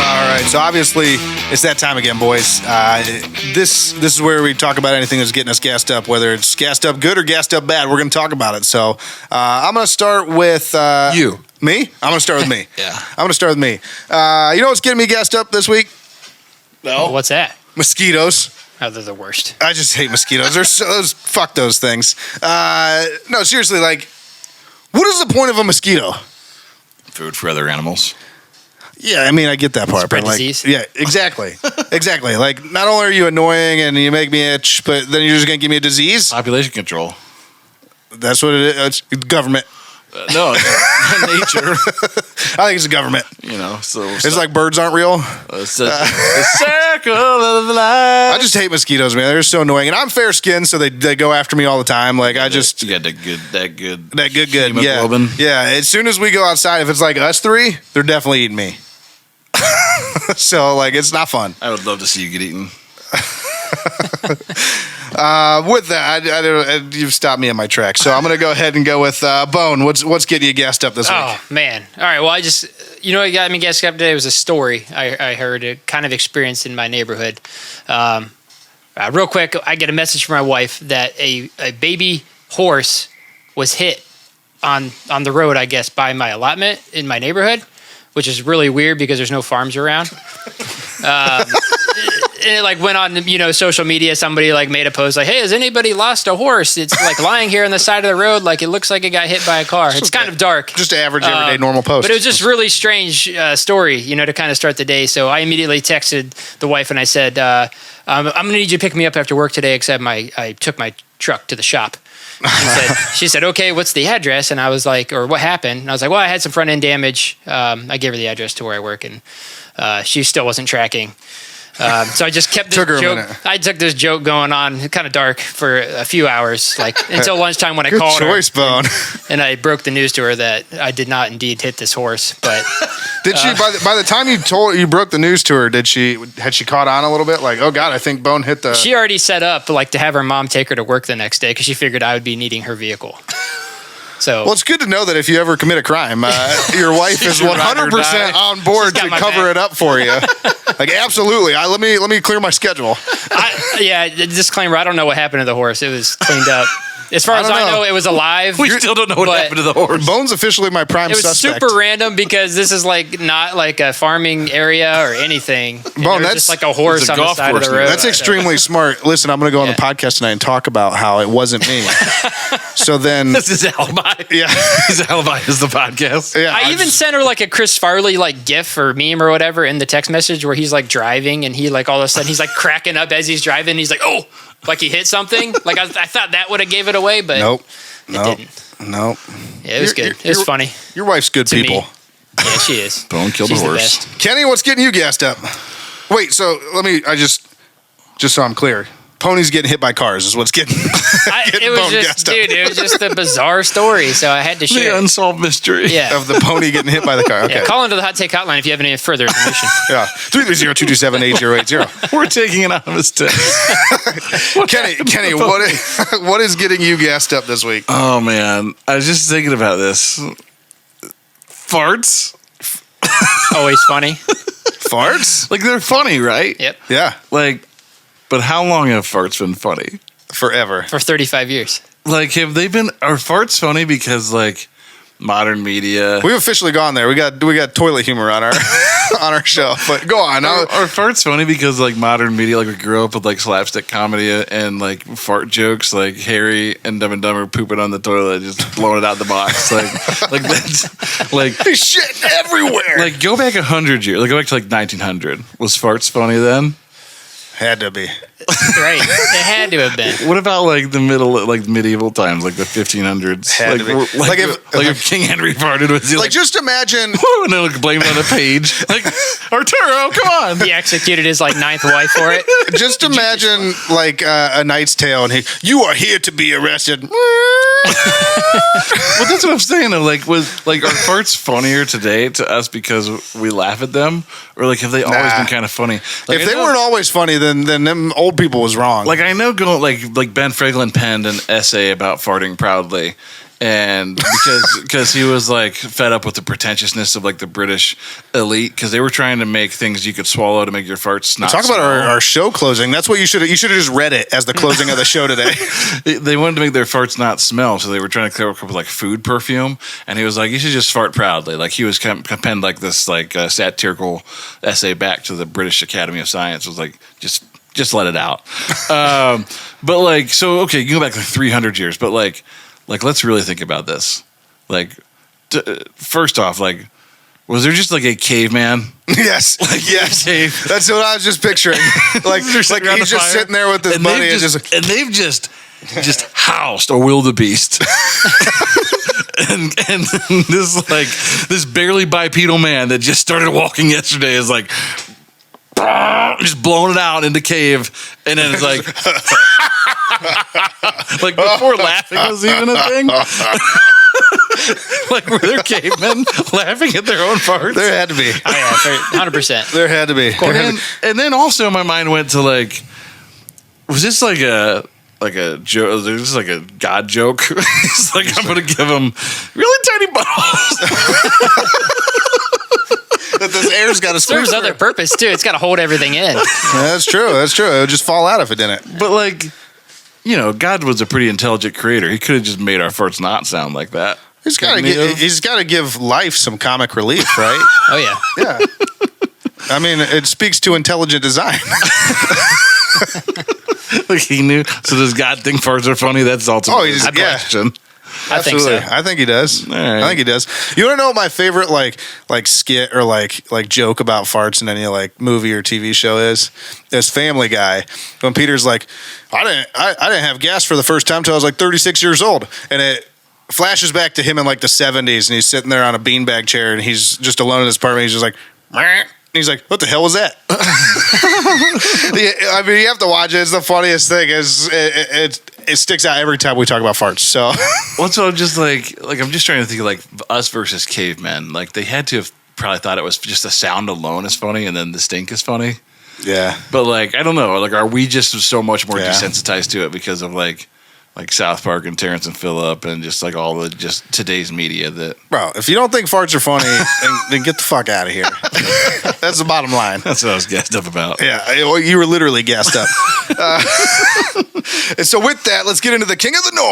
All right, so obviously it's that time again, boys. This is where we talk about anything that's getting us gassed up, whether it's gassed up good or gassed up bad. We're going to talk about it. So I'm going to start with you. Me? I'm going to start with me. Yeah. I'm going to start with me. You know what's getting me gassed up this week? No. What's that? Mosquitoes. Oh, they're the worst. I just hate mosquitoes. Fuck those things. No, seriously, like, what is the point of a mosquito? Food for other animals. Yeah, I mean, I get that part. Spread but like, disease. Yeah, exactly. Exactly. Like, not only are you annoying and you make me itch, but then you're just going to give me a disease? Population control. That's what it is. It's government. No, it's nature. I think it's the government. You know, so It's like birds aren't real. the circle of life. I just hate mosquitoes, man. They're so annoying. And I'm fair skinned, so they go after me all the time. Like, I just... You got that good. Yeah. Hemoglobin. Yeah. As soon as we go outside, if it's like us three, they're definitely eating me. So, like, it's not fun. I would love to see you get eaten. With that, you've stopped me in my tracks. So I'm going to go ahead and go with Bone. What's getting you gassed up this week? Oh, man. All right. Well, what got me gassed up today was a story I heard, a kind of experience in my neighborhood. Real quick, I get a message from my wife that a baby horse was hit on the road, I guess, by my allotment in my neighborhood, which is really weird because there's no farms around. And it like went on, social media. Somebody like made a post like, "Hey, has anybody lost a horse? It's like lying here on the side of the road, like it looks like it got hit by a car." It's kind of dark, just average everyday normal post. But it was just really strange story, to kind of start the day. So I immediately texted the wife and I said, "I'm gonna need you to pick me up after work today, except I took my truck to the shop." She said, "Okay, what's the address?" And I was like, "Or what happened?" And I was like, "Well, I had some front end damage." I gave her the address to where I work, and she still wasn't tracking. So I just kept this joke. I took this joke going on, kind of dark, for a few hours, like until lunchtime when I called her. Good choice, Bone. And I broke the news to her that I did not indeed hit this horse. But did she? By the time you broke the news to her, had she caught on a little bit? Like, oh God, I think Bone hit the. She already set up to have her mom take her to work the next day because she figured I would be needing her vehicle. So, well, it's good to know that if you ever commit a crime, your wife is 100% on board to cover it up for you. Like, absolutely. Let me clear my schedule. Disclaimer, I don't know what happened to the horse. It was cleaned up. As far as I know, it was alive. We still don't know what happened to the horse. Bone's officially my prime suspect. It was super random because this is not like a farming area or anything. Bone, that's just like a horse on the side of the road. That's extremely smart. Listen, I'm going to go on the podcast tonight and talk about how it wasn't me. So then... This is alibi. Yeah. His alibi is the podcast. Yeah, I even sent her like a Chris Farley gif or meme or whatever in the text message where he's driving and he all of a sudden he's cracking up as he's driving. And he's like, oh, like he hit something. Like I thought that would have gave it away, but it didn't. Nope. Yeah, it was good. It was funny. Your wife's good people. Me. Yeah, she is. Bone killed the horse. Kenny, what's getting you gassed up? Wait, so just so I'm clear. Ponies getting hit by cars is what's getting it was just a bizarre story, so I had to share the unsolved mystery of the pony getting hit by the car. Okay. Yeah, call into the hot take hotline if you have any further information. Yeah, 330-227-8080. We're taking an anonymous test. Kenny, what is getting you gassed up this week? Oh man, I was just thinking about this. Farts. Always funny. Farts? They're funny, right? Yep. Yeah. But how long have farts been funny? Forever. For 35 years. Are farts funny because modern media? We've officially gone there. We got toilet humor on our show. But go on. Are farts funny because modern media we grew up with slapstick comedy and fart jokes like Harry and Dumb and Dumber pooping on the toilet, just blowing it out the box. That's shit everywhere. Go back 100 years. Go back to 1900. Was farts funny then? Had to be. Right. It had to have been. What about the medieval times, the 1500s? Had to be. If King Henry farted, was he just imagine. And then blame it on the page. Arturo, come on. He executed his ninth wife for it. Just imagine a Knight's Tale, and you are here to be arrested. Well, that's what I'm saying. Are farts funnier today to us because we laugh at them, or have they always been kind of funny? If they weren't always funny, then then them old people was wrong. Like I know, like Ben Franklin penned an essay about farting proudly, and because he was like fed up with the pretentiousness of like the British elite, because they were trying to make things you could swallow to make your farts not. Talk about our show closing. That's what you should have just read it as the closing of the show today. They wanted to make their farts not smell, so they were trying to come up with like food perfume. And he was like, "You should just fart proudly." Like he was penned like this like satirical essay back to the British Academy of Science. It was like just let it out. But like so, okay, you can go back like 300 years, but like let's really think about this. Like first off, like was there just like a caveman? Yes, like yes. Cave? That's what I was just picturing. Like he's just sitting there with his buddy, and they've just housed a wildebeest. and this barely bipedal man that just started walking yesterday is like just blowing it out in the cave, and then it's like like before laughing was even a thing. Like were there cavemen laughing at their own farts? There had to be. Oh yeah, 100%. There had to be. And then also my mind went to like, was this like a joke? This is like a God joke. It's like I'm gonna give him really tiny balls. That this air's got to serves other purpose too. It's got to hold everything in. That's true. It would just fall out if it didn't. But like, you know, God was a pretty intelligent creator. He could have just made our farts not sound like that. He's got to give life some comic relief, right? Oh yeah. Yeah. I mean, it speaks to intelligent design. Like he knew. So does God think farts are funny? That's ultimately the question. I think so. I think he does. All right. I think he does. You want to know what my favorite like skit or like joke about farts in any like movie or TV show is? This Family Guy, when Peter's like, I didn't have gas for the first time till I was like 36 years old, and it flashes back to him in like the 70s, and he's sitting there on a beanbag chair, and he's just alone in his apartment. He's just like, meh. He's like, what the hell was that? I mean, you have to watch it. It's the funniest thing. It sticks out every time we talk about farts. So, well, so I'm just like I'm just trying to think of like us versus cavemen. Like they had to have probably thought it was just the sound alone is funny, and then the stink is funny. Yeah. But like I don't know. Like are we just so much more desensitized to it because of like South Park and Terrence and Phillip and just like all the just today's media that. Bro, if you don't think farts are funny, then get the fuck out of here. That's the bottom line. That's what I was gassed up about. Yeah, you were literally gassed up. And so with that, let's get into the King of the North.